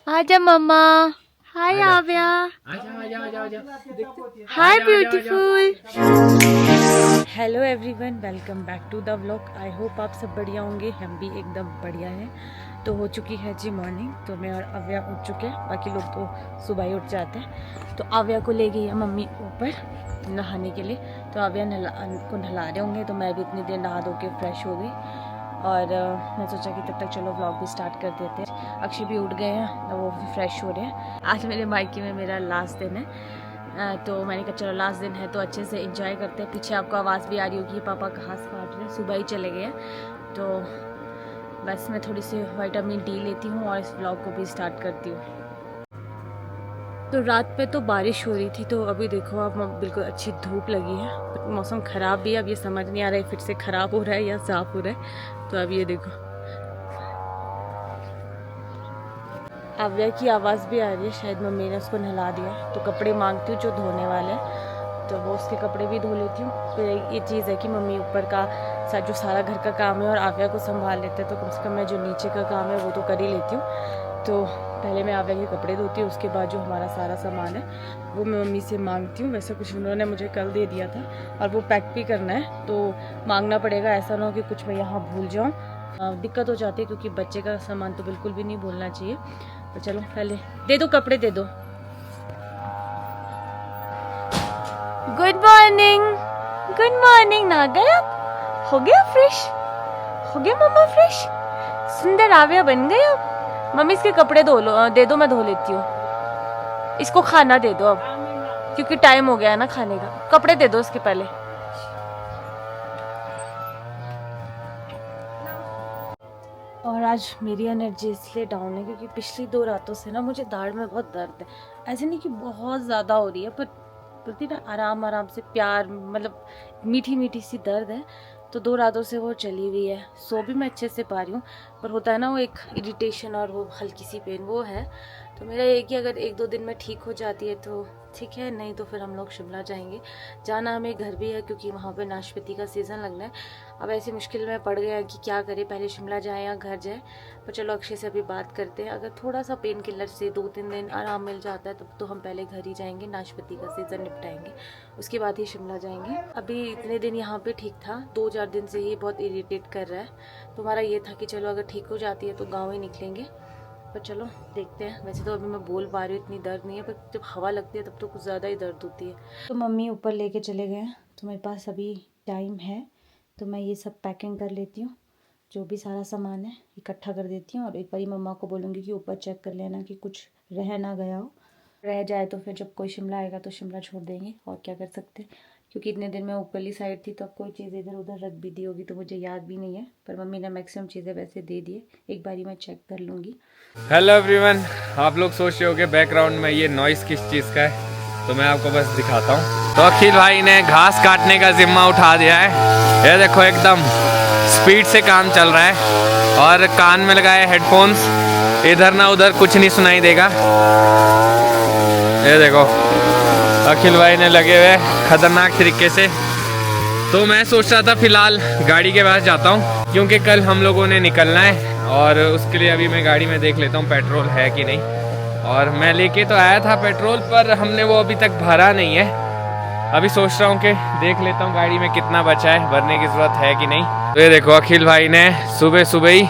आजा मम्मा। Hi Aavya. Hi beautiful. Hello everyone, welcome back to the vlog. I hope आप सब बढ़िया होंगे, हम भी एकदम बढ़िया हैं। तो हो चुकी है जी मॉर्निंग, तो मैं और आव्या उठ चुके हैं, बाकी लोग तो सुबह ही उठ जाते हैं। तो आव्या को ले गई है मम्मी ऊपर नहाने के लिए, तो आव्या को नहला रहे होंगे, तो मैं भी इतनी देर नहा धो के फ्रेश हो गई। और मैं सोचा कि तब तक चलो व्लॉग भी स्टार्ट कर देते हैं। अक्षय भी उठ गए हैं, वो भी फ्रेश हो रहे हैं। आज मेरे मायके में मेरा लास्ट दिन है, तो मैंने कहा चलो लास्ट दिन है तो अच्छे से एंजॉय करते हैं। पीछे आपको आवाज़ भी आ रही होगी, पापा घास काट रहे हैं, सुबह ही चले गए हैं। तो बस मैं थोड़ी सी विटामिन डी लेती हूँ और इस व्लॉग को भी स्टार्ट करती हूँ। तो रात पे तो बारिश हो रही थी, तो अभी देखो अब बिल्कुल अच्छी धूप लगी है। मौसम ख़राब भी है, अब ये समझ नहीं आ रहा है फिर से ख़राब हो रहा है या साफ़ हो रहा है। तो अब ये देखो आव्या की आवाज़ भी आ रही है, शायद मम्मी ने उसको नहला दिया। तो कपड़े मांगती हूँ जो धोने वाले हैं, तो वो उसके कपड़े भी धो लेती हूँ। फिर ये चीज़ है कि मम्मी ऊपर का जो सारा घर का काम है और आव्या को संभाल लेते हैं, तो कम से कम मैं जो नीचे का काम है वो तो कर ही लेती हूँ। तो पहले मैं आव्या के कपड़े धोती हूँ, उसके बाद जो हमारा सारा सामान है वो मैं मम्मी से मांगती हूँ। वैसे कुछ उन्होंने मुझे कल दे दिया था और वो पैक भी करना है, तो मांगना पड़ेगा। ऐसा ना हो कि कुछ मैं यहाँ भूल जाऊँ, दिक्कत हो जाती है, क्योंकि बच्चे का सामान तो बिल्कुल भी नहीं भूलना चाहिए। तो चलो पहले दे दो, कपड़े दे दो। Good morning, good morning. ना गए आप? हो गया फ्रेश? हो गया मम्मा फ्रेश? सुंदर आव्या बन गए आप? मम्मी इसके कपड़े धो लो, दे दो, मैं धो लेती हूँ। इसको खाना दे दो अब, क्योंकि टाइम हो गया है ना खाने का। कपड़े दे दो इसके पहले। और आज मेरी एनर्जी इसलिए डाउन है क्योंकि पिछली 2 रातों से ना मुझे दाढ़ में बहुत दर्द है। ऐसे नहीं कि बहुत ज़्यादा हो रही है, पर बोलती ना आराम आराम से प्यार, मतलब मीठी मीठी सी दर्द है। तो 2 रातों से वो चली हुई है। सो भी मैं अच्छे से पा रही हूँ, पर होता है ना वो एक इरिटेशन और वो हल्की सी पेन वो है। तो मेरा ये कि अगर 1-2 दिन में ठीक हो जाती है तो ठीक है, नहीं तो फिर हम लोग शिमला जाएंगे। जाना हमें घर भी है, क्योंकि वहाँ पे नाशपाती का सीज़न लगना है। अब ऐसी मुश्किल में पड़ गया कि क्या करें, पहले शिमला जाए या घर जाए। पर चलो अक्षय से अभी बात करते हैं। अगर थोड़ा सा पेन किलर से 2-3 दिन आराम मिल जाता है तब तो हम पहले घर ही जाएंगे, नाशपाती का सीज़न निपटाएंगे, उसके बाद ही शिमला जाएंगे। अभी इतने दिन यहाँ पे ठीक था, 2-4 दिन से ही बहुत इरिटेट कर रहा है। तो हमारा ये था कि चलो अगर ठीक हो जाती है तो गाँव ही निकलेंगे। पर चलो देखते हैं। वैसे तो अभी मैं बोल पा रही हूँ, इतनी दर्द नहीं है, पर जब हवा लगती है तब तो कुछ ज़्यादा ही दर्द होती है। तो मम्मी ऊपर लेके चले गए हैं, तो मेरे पास अभी टाइम है, तो मैं ये सब पैकिंग कर लेती हूँ। जो भी सारा सामान है इकट्ठा कर देती हूँ, और एक बारी मम्मा को बोलूँगी कि ऊपर चेक कर लेना कि कुछ रह ना गया हो। रह जाए तो फिर जब कोई शिमला आएगा तो शिमला छोड़ देंगे, और क्या कर सकते हैं। क्योंकि इतने दिन मैं ऊपरली साइड थी, तो अब कोई चीज़ इधर उधर रख भी दी होगी तो मुझे याद भी नहीं है। पर मम्मी ने मैक्सिमम चीज़ें वैसे दे दी है, एक बारी मैं चेक कर लूँगी। हेलो एवरीवन, आप लोग सोच रहे होगे बैकग्राउंड में ये नॉइस किस चीज़ का है, तो मैं आपको बस दिखाता हूँ। तो अखिल भाई ने घास काटने का जिम्मा उठा दिया है। ये देखो एकदम स्पीड से काम चल रहा है, और कान में लगाए हेडफोन्स, इधर ना उधर कुछ नहीं सुनाई देगा। ये देखो अखिल भाई ने लगे हुए खतरनाक तरीके से। तो मैं सोच रहा था फिलहाल गाड़ी के पास जाता हूँ, क्योंकि कल हम लोगों ने निकलना है, और उसके लिए अभी मैं गाड़ी में देख लेता हूँ पेट्रोल है कि नहीं। और मैं लेके तो आया था पेट्रोल, पर हमने वो अभी तक भरा नहीं है। अभी सोच रहा हूँ कि देख लेता हूँ गाड़ी में कितना बचा है, भरने की ज़रूरत है कि नहीं। तो ये देखो अखिल भाई ने सुबह सुबह ही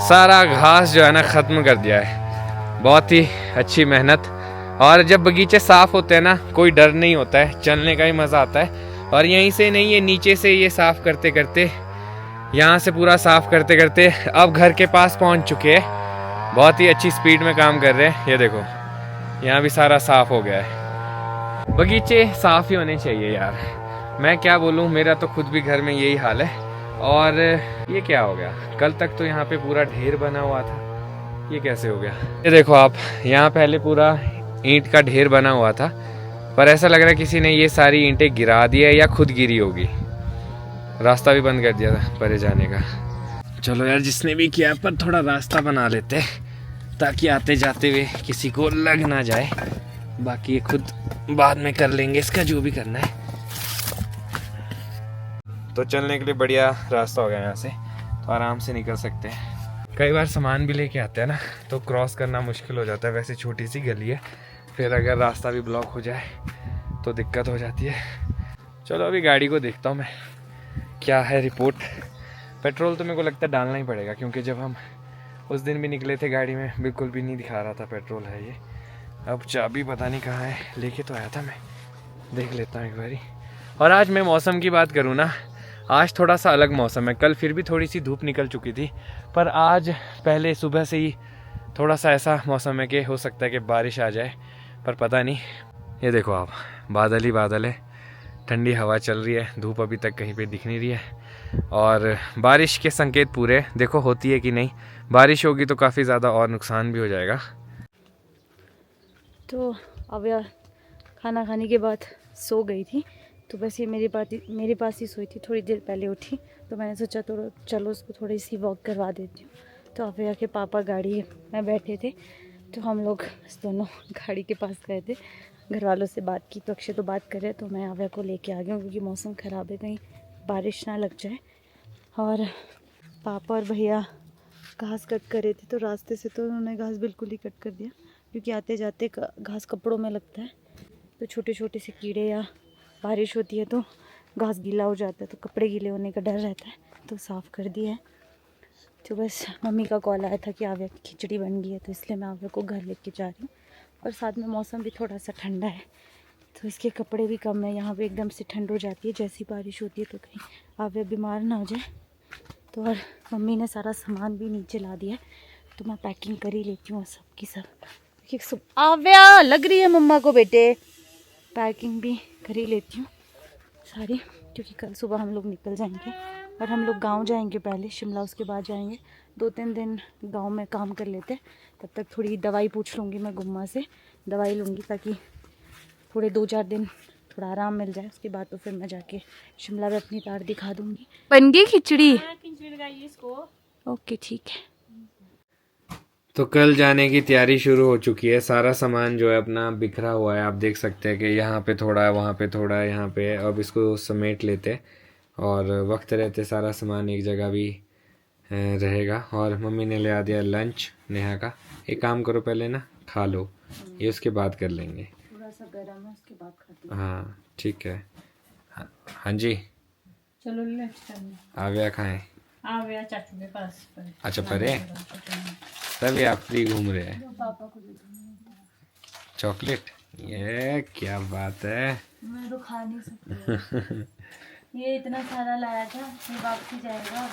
सारा घास जो है ना ख़त्म कर दिया है। बहुत ही अच्छी मेहनत। और जब बगीचे साफ़ होते हैं ना, कोई डर नहीं होता है, चलने का ही मज़ा आता है। और यहीं से नहीं, ये नीचे से ये साफ़ करते करते, यहाँ से पूरा साफ़ करते करते अब घर के पास पहुँच चुके हैं। बहुत ही अच्छी स्पीड में काम कर रहे हैं। ये देखो यहाँ भी सारा साफ़ हो गया है। बगीचे साफ़ ही होने चाहिए यार, मैं क्या बोलूँ, मेरा तो खुद भी घर में यही हाल है। और ये क्या हो गया, कल तक तो यहाँ पे पूरा ढेर बना हुआ था, ये कैसे हो गया। ये देखो आप, यहाँ पहले पूरा ईंट का ढेर बना हुआ था, पर ऐसा लग रहा है किसी ने ये सारी ईंटें गिरा दी है या खुद गिरी होगी। रास्ता भी बंद कर दिया था परे जाने का। चलो यार, जिसने भी किया, पर थोड़ा रास्ता बना लेते ताकि आते जाते हुए किसी को लग ना जाए। बाकी ये खुद बाद में कर लेंगे इसका जो भी करना है। तो चलने के लिए बढ़िया रास्ता हो गया यहाँ से, तो आराम से निकल सकते हैं। कई बार सामान भी लेके आते हैं ना तो क्रॉस करना मुश्किल हो जाता है। वैसे छोटी सी गली है, फिर अगर रास्ता भी ब्लॉक हो जाए तो दिक्कत हो जाती है। चलो अभी गाड़ी को देखता हूँ मैं क्या है रिपोर्ट। पेट्रोल तो मेरे को लगता है डालना ही पड़ेगा, क्योंकि जब हम उस दिन भी निकले थे गाड़ी में बिल्कुल भी नहीं दिखा रहा था पेट्रोल है ये। अब चाबी पता नहीं कहाँ है, लेके तो आया था मैं, देख लेता हूँ एक बारी। और आज मैं मौसम की बात करूँ ना, आज थोड़ा सा अलग मौसम है। कल फिर भी थोड़ी सी धूप निकल चुकी थी, पर आज पहले सुबह से ही थोड़ा सा ऐसा मौसम है कि हो सकता है कि बारिश आ जाए, पर पता नहीं। ये देखो आप, बादल ही बादल है, ठंडी हवा चल रही है, धूप अभी तक कहीं पे दिख नहीं रही है और बारिश के संकेत पूरे, देखो होती है कि नहीं। बारिश होगी तो काफ़ी ज़्यादा और नुकसान भी हो जाएगा। तो अब यार खाना खाने के बाद सो गई थी, तो बस ये मेरे पास ही सोई थी। थोड़ी देर पहले उठी तो मैंने सोचा तो चलो उसको थोड़ी सी वॉक करवा देती हूँ। तो अव्या के पापा गाड़ी में बैठे थे, तो हम लोग दोनों गाड़ी के पास गए थे, घर वालों से बात की। तो अक्षय तो बात करे, तो मैं अव्या को लेके आ गई हूँ क्योंकि मौसम ख़राब है, कहीं बारिश ना लग जाए। और पापा और भैया घास कट कर रहे थे, तो रास्ते से तो उन्होंने घास बिल्कुल ही कट कर दिया, क्योंकि आते जाते घास कपड़ों में लगता है, तो छोटे छोटे से कीड़े, या बारिश होती है तो घास गीला हो जाता है, तो कपड़े गीले होने का डर रहता है, तो साफ़ कर दिया है। तो बस मम्मी का कॉल आया था कि आव्या की खिचड़ी बन गई है, तो इसलिए मैं आव्या को घर लेके जा रही हूँ। और साथ में मौसम भी थोड़ा सा ठंडा है, तो इसके कपड़े भी कम है। यहाँ पे एकदम से ठंड हो जाती है जैसी बारिश होती है, तो कहीं आव्या बीमार ना हो जाए। तो और मम्मी ने सारा सामान भी नीचे ला दिया है, तो मैं पैकिंग कर ही लेती हूँ सब की सब, क्योंकि सब आव्या लग रही है मम्मा को बेटे, पैकिंग भी कर ही लेती हूँ सारी, क्योंकि कल सुबह हम लोग निकल जाएंगे। और हम लोग गांव जाएंगे पहले, शिमला उसके बाद जाएंगे। 2-3 दिन गांव में काम कर लेते हैं, तब तक थोड़ी दवाई पूछ लूँगी मैं गुम्मा से, दवाई लूँगी ताकि थोड़े 2-4 दिन थोड़ा आराम मिल जाए। उसके बाद तो फिर मैं जाके शिमला में अपनी तार दिखा दूँगी। बन गई खिचड़ी? ओके ठीक है। तो कल जाने की तैयारी शुरू हो चुकी है। सारा सामान जो है अपना बिखरा हुआ है, आप देख सकते हैं कि यहाँ पे थोड़ा है, वहाँ पे थोड़ा है, यहाँ पे है। अब इसको समेट लेते हैं और वक्त रहते सारा सामान एक जगह भी रहेगा। और मम्मी ने ले आ दिया लंच नेहा का। एक काम करो, पहले ना खा लो, ये उसके बाद कर लेंगे, थोड़ा सा गर्म है उसके बाद खाती हूँ। हाँ ठीक है। हाँ जी, चलो लंच करने आव्या खाएं। आव्या चाचू के पास पर। अच्छा परे, तभी आप फ्री घूम रहे हैं। पापा को दे दूँ, चॉकलेट, ये क्या बात है। मैं तो खा नहीं सकती। ये इतना सारा लाया था, ये वापसी जाएगा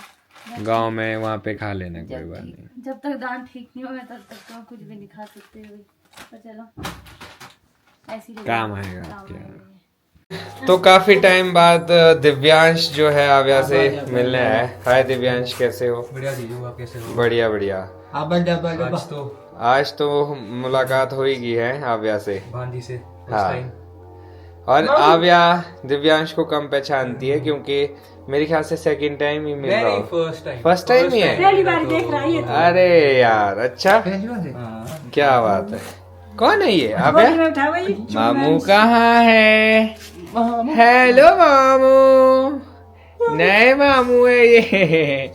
गांव में, वहाँ पे खा लेना, कोई बात नहीं। जब तक दांत ठीक नहीं होगा तब तक तो कुछ भी नहीं खा सकते हुए, पर चलो ऐसी काम आएगा आपके। तो काफी टाइम बाद दिव्यांश जो है आव्या से मिलने आया। हाय दिव्यांश, कैसे हो? बढ़िया दीदी, आप कैसे हो? बढ़िया बढ़िया। आज तो मुलाकात हो ही गई है आव्या से, भांजी से। हाँ। और आव्या दिव्यांश को कम पहचानती है, क्योंकि मेरे ख्याल से सेकंड टाइम ही मिल रहा हो। फर्स्ट टाइम ही है? पहली बार देख रहा है। अरे यार, अच्छा, क्या बात है। कौन है ये आव्या? मामू कहाँ है? हेलो मामू, नए मामू है ये।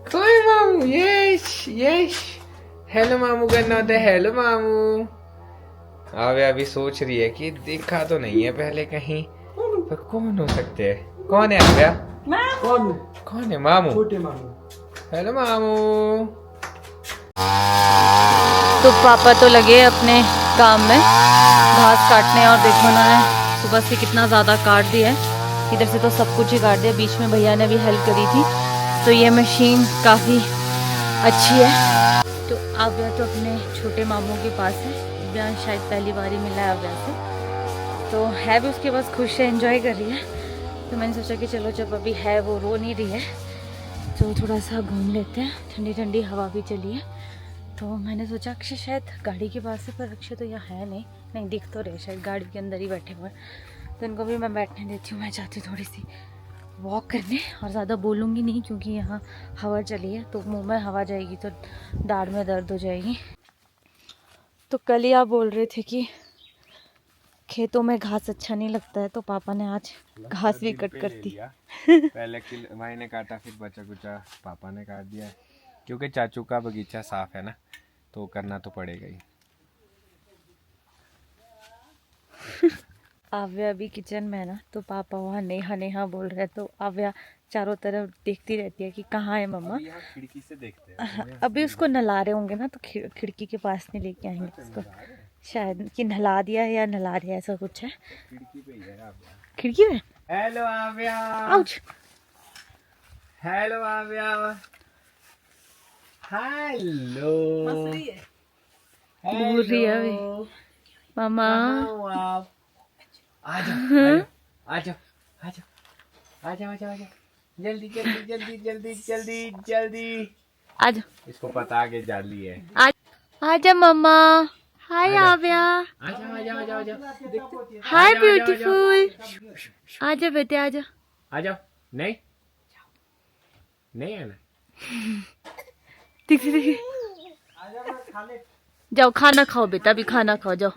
कोई मामू, यश यश, हेलो मामू करना होता है, हेलो मामू। आव्या अभी सोच रही है कि देखा तो नहीं है पहले कहीं, पर कौन हो सकते हैं? कौन है आव्या? कौन है? मामू, छोटे मामू। हेलो मामू। तो पापा तो लगे अपने काम में, घास काटने, और देखो उन्होंने सुबह से कितना ज़्यादा काट दिया है। इधर से तो सब कुछ ही काट दिया, बीच में भैया ने भी हेल्प करी थी, तो ये मशीन काफ़ी अच्छी है। तो आव्या तो अपने छोटे मामू के पास है, दिव्यांश शायद पहली बार ही मिला है आव्या से, तो है भी उसके पास, खुश है, एंजॉय कर रही है। तो मैंने सोचा कि चलो जब अभी है, वो रो नहीं रही है, तो थोड़ा सा घूम लेते हैं, ठंडी ठंडी हवा भी चली है। तो मैंने सोचा अक्षय शायद गाड़ी के पास है, पर अक्षय तो यहाँ है नहीं दिख तो रहे, शायद गाड़ी के अंदर ही बैठे हुए हैं। तो इनको भी मैं बैठने देती हूँ। मैं चाहती हूँ थोड़ी सी वॉक करने, और ज़्यादा बोलूँगी नहीं क्योंकि यहाँ हवा चली है, तो मुंह में हवा जाएगी तो दाढ़ में दर्द हो जाएगी। तो कल ही आप बोल रहे थे कि खेतों में घास अच्छा नहीं लगता है, तो पापा ने आज घास भी कट कर दी। पहले भाई ने काटा, फिर बचा कुचा पापा ने काट दिया, क्योंकि चाचू का बगीचा साफ है ना, तो करना तो पड़ेगा ही। आव्या अभी किचन में है ना, तो पापा वहाँ नेहा नेहा बोल रहे हैं, तो आव्या चारों तरफ देखती रहती है कि कहाँ है मम्मा। अभी यहाँ खिड़की से देखते हैं। अभी उसको नहला रहे होंगे ना, तो खिड़की के पास नहीं लेके आएंगे उसको, शायद कि नहला दिया है या नहला रहा है, ऐसा कुछ है। खिड़की पे ही है आव्या। खिड़की में। हेलो आव्या। आउच। हेलो आव्या। हेलो। बोल रही है अभी मामा। आजा आजा आजा आजा आजा आजा, जल्दी जल्दी जल्दी जल्दी जल्दी जल्दी। आजा इसको पता आगे जाली है। आजा मम्मा। हाय आव्या। आजा आजा आजा आजा, हाय ब्यूटीफुल। आजा बेटे आजा। आजा। नहीं नहीं आना। देख देख। जाओ खाना खाओ बेटा, अभी खाना खाओ जाओ।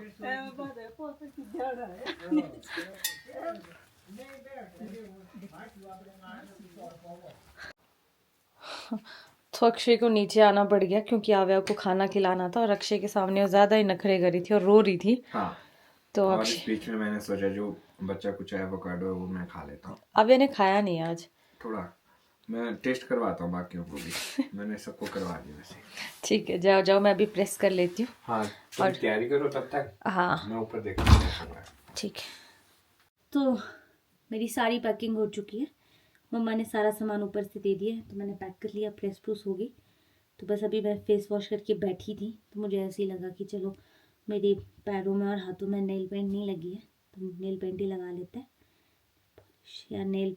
तो अक्षय को नीचे आना पड़ गया क्योंकि आव्या को खाना खिलाना था, और अक्षय के सामने वो ज्यादा ही नखरे करी थी और रो रही थी। हाँ। तो और इस बीच में मैंने सोचा जो बच्चा कुछ एवोकाडो है वो मैं खा लेता हूँ। आव्या ने खाया नहीं आज। थोड़ा मैं टेस्ट करवाता हूँ बाकियों को भी। मैंने सबको करवा दिया वैसे। ठीक है, जाओ जाओ, मैं अभी प्रेस कर लेती हूँ। हाँ, तुम तैयारी करो तब तक। हाँ मैं ऊपर देखता हूँ। ठीक है। तो मेरी सारी पैकिंग हो चुकी है, मम्मा ने सारा सामान ऊपर से दे दिया है, तो मैंने पैक कर लिया, प्रेस प्रूस हो गई। तो बस अभी मैं फेस वॉश करके बैठी थी, तो मुझे ऐसे ही लगा कि चलो मेरे पैरों में और हाथों में नेल पेंट नहीं लगी है, तो नेल पेंट ही लगा लेते हैं। या नेल,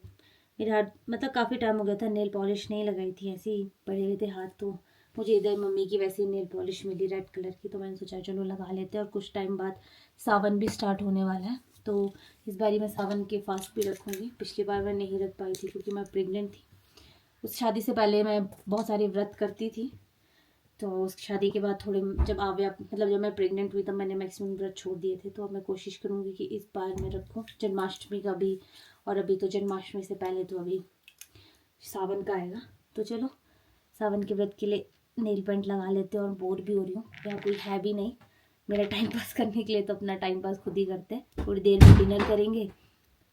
मेरे हाथ मतलब काफ़ी टाइम हो गया था नेल पॉलिश नहीं लगाई थी, ऐसे ही पड़े हुए थे हाथ। तो मुझे इधर मम्मी की वैसे नेल पॉलिश मिली रेड कलर की, तो मैंने सोचा चलो लगा लेते हैं। और कुछ टाइम बाद सावन भी स्टार्ट होने वाला है, तो इस बारी मैं सावन के फास्ट भी रखूँगी। पिछली बार मैं नहीं रख पाई थी क्योंकि मैं प्रेग्नेंट थी। उस शादी से पहले मैं बहुत सारे व्रत करती थी, तो उस शादी के बाद थोड़े, जब आव्या मतलब जब मैं प्रेग्नेंट हुई तब मैंने मैक्सिमम व्रत छोड़ दिए थे। तो अब मैं कोशिश करूँगी कि इस बार मैं रखूँ जन्माष्टमी का भी, और अभी तो जन्माष्टमी से पहले तो अभी सावन का आएगा। तो चलो सावन के व्रत के लिए नेल पेंट लगा लेते हैं। और बोर भी हो रही हूँ, यहाँ कोई है भी नहीं मेरा टाइम पास करने के लिए, तो अपना टाइम पास खुद ही करते हैं। थोड़ी देर में डिनर करेंगे।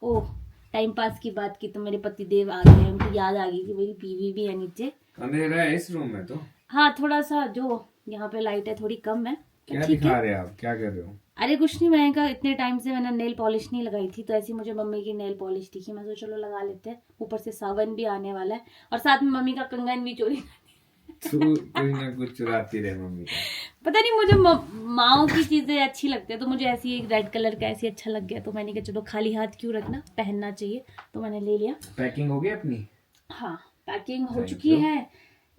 ओह, टाइम पास की बात की तो मेरे पति देव आ गए, उनको याद आ गई कि मेरी बीवी भी है नीचे। अंधेरा है इस रूम में तो। हाँ, थोड़ा सा जो यहाँ पे लाइट है थोड़ी कम है। क्या दिखा रहे हैं आप, क्या कर रहे हो? अरे कुछ नहीं, मैंने कहा इतने टाइम से मैंने नेल पॉलिश नहीं लगाई थी, तो ऐसी मुझे मम्मी की नेल पॉलिश दिखी, मैं सोचा चलो लगा लेते हैं। ऊपर से सावन भी आने वाला है, और साथ में मम्मी का कंगन भी चोरी। तू कोई ना कुछ चुराती रहे मम्मी का। पता नहीं, मुझे माओ की चीजें अच्छी लगती है, तो मुझे ऐसी एक रेड कलर का ऐसी अच्छा लग गया, तो मैंने कहा चलो खाली हाथ क्यों रखना, पहनना चाहिए, तो मैंने ले लिया। पैकिंग हो गई अपनी? हाँ, पैकिंग हो चुकी है।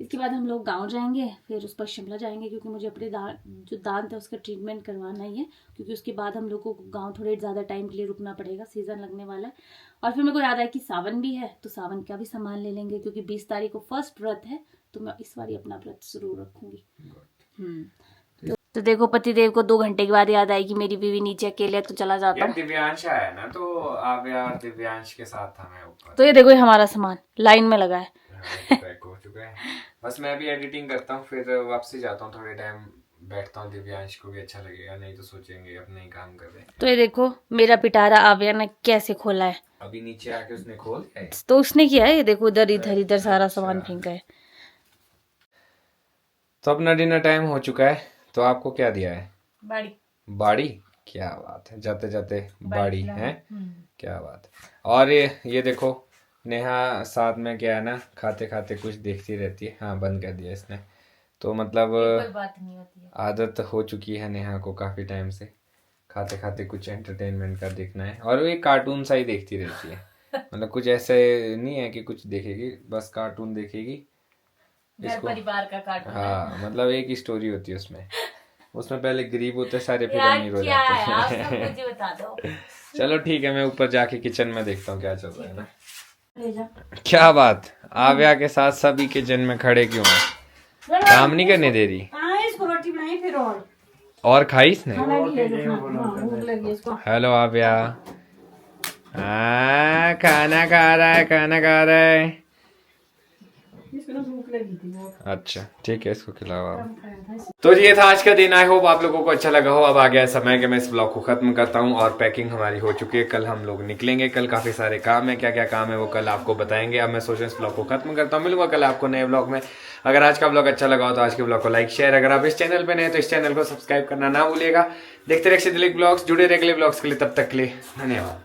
इसके बाद हम लोग गांव जाएंगे, फिर उस पर शिमला जाएंगे, क्योंकि मुझे अपने जो दांत है उसका ट्रीटमेंट करवाना ही है, क्योंकि उसके बाद हम लोग को गांव थोड़े ज़्यादा टाइम के लिए रुकना पड़ेगा, सीज़न लगने वाला है। और फिर मेरे को याद आया कि सावन भी है, तो सावन का भी सामान ले लेंगे, क्योंकि 20 तारीख को फर्स्ट व्रत है, तो मैं इस बार अपना व्रत जरूर रखूंगी। तो देखो पतिदेव को 2 घंटे के बाद याद आएगी मेरी बीवी नीचे अकेले, तो चला जाता हूँ। दिव्यांश आया ना, तो आव्या और दिव्यांश के साथ था मैं ऊपर। तो ये देखो, ये हमारा सामान लाइन में लगा है। पैक हो चुका है, बस मैं भी एडिटिंग करता हूँ, फिर वापसी जाता हूँ, थोड़े टाइम बैठता हूँ। दिव्यांश को भी अच्छा लगेगा, नहीं तो सोचेंगे अपने ही काम कर रहे हैं। तो ये देखो मेरा पिटारा आव्या ने कैसे खोला है। अभी नीचे आके उसने खोल दिया है। तो उसने किया है, ये देखो इधर इधर सारा सामान फेंका है। तो अपना डिनर टाइम हो चुका है, तो आपको क्या दिया है? बाड़ी। बाड़ी, क्या बात है, जाते जाते बाड़ी है, क्या बात है। और ये देखो नेहा साथ में क्या है ना, खाते खाते कुछ देखती रहती है। हाँ, बंद कर दिया इसने, तो मतलब बात नहीं होती है, आदत हो चुकी है नेहा को काफी टाइम से खाते खाते कुछ एंटरटेनमेंट का देखना है। और वो एक कार्टून सा ही देखती रहती है, मतलब कुछ ऐसे नहीं है कि कुछ देखेगी, बस कार्टून देखेगी। घर परिवार का कार्टून। हाँ, मतलब एक ही स्टोरी होती है उसमें पहले गरीब होते सारे, फिर अमीर हो जाते हैं। मुझे बता दो। चलो ठीक है, मैं ऊपर जाके किचन में देखता हूँ क्या चल रहा है ना। क्या बात, आव्या के साथ सभी किचन में खड़े क्यों हैं? काम नहीं करने दे रही? इसको रोटी बनाई फिर और खाई इसने? हेलो आव्या। हाँ, खाना खा रहा है, खाना खा रहा है। इसको ना भूख लगी थी वो अच्छा ठीक है, इसको खिलाओ आप। कम खाया था। तो ये था आज का दिन। आई होप आप लोगों को अच्छा लगा हो। अब आ गया समय कि मैं इस ब्लॉग को खत्म करता हूँ और पैकिंग हमारी हो चुकी है। कल हम लोग निकलेंगे। कल काफी सारे काम है, क्या क्या काम है वो कल आपको बताएंगे। अब मैं सोच रहा हूँ इस ब्लॉग को खत्म करता हूँ। मिलूंगा कल आपको नए ब्लॉग में। अगर आज का ब्लॉग अच्छा लगा हो तो आज के ब्लॉग को लाइक शेयर, अगर आप इस चैनल पे नए तो इस चैनल को सब्सक्राइब करना ना भूलिएगा। देखते रहिए अक्षय दिलीप ब्लॉग्स, जुड़े रहिए अगले ब्लॉग्स के लिए। तब तक के लिए धन्यवाद।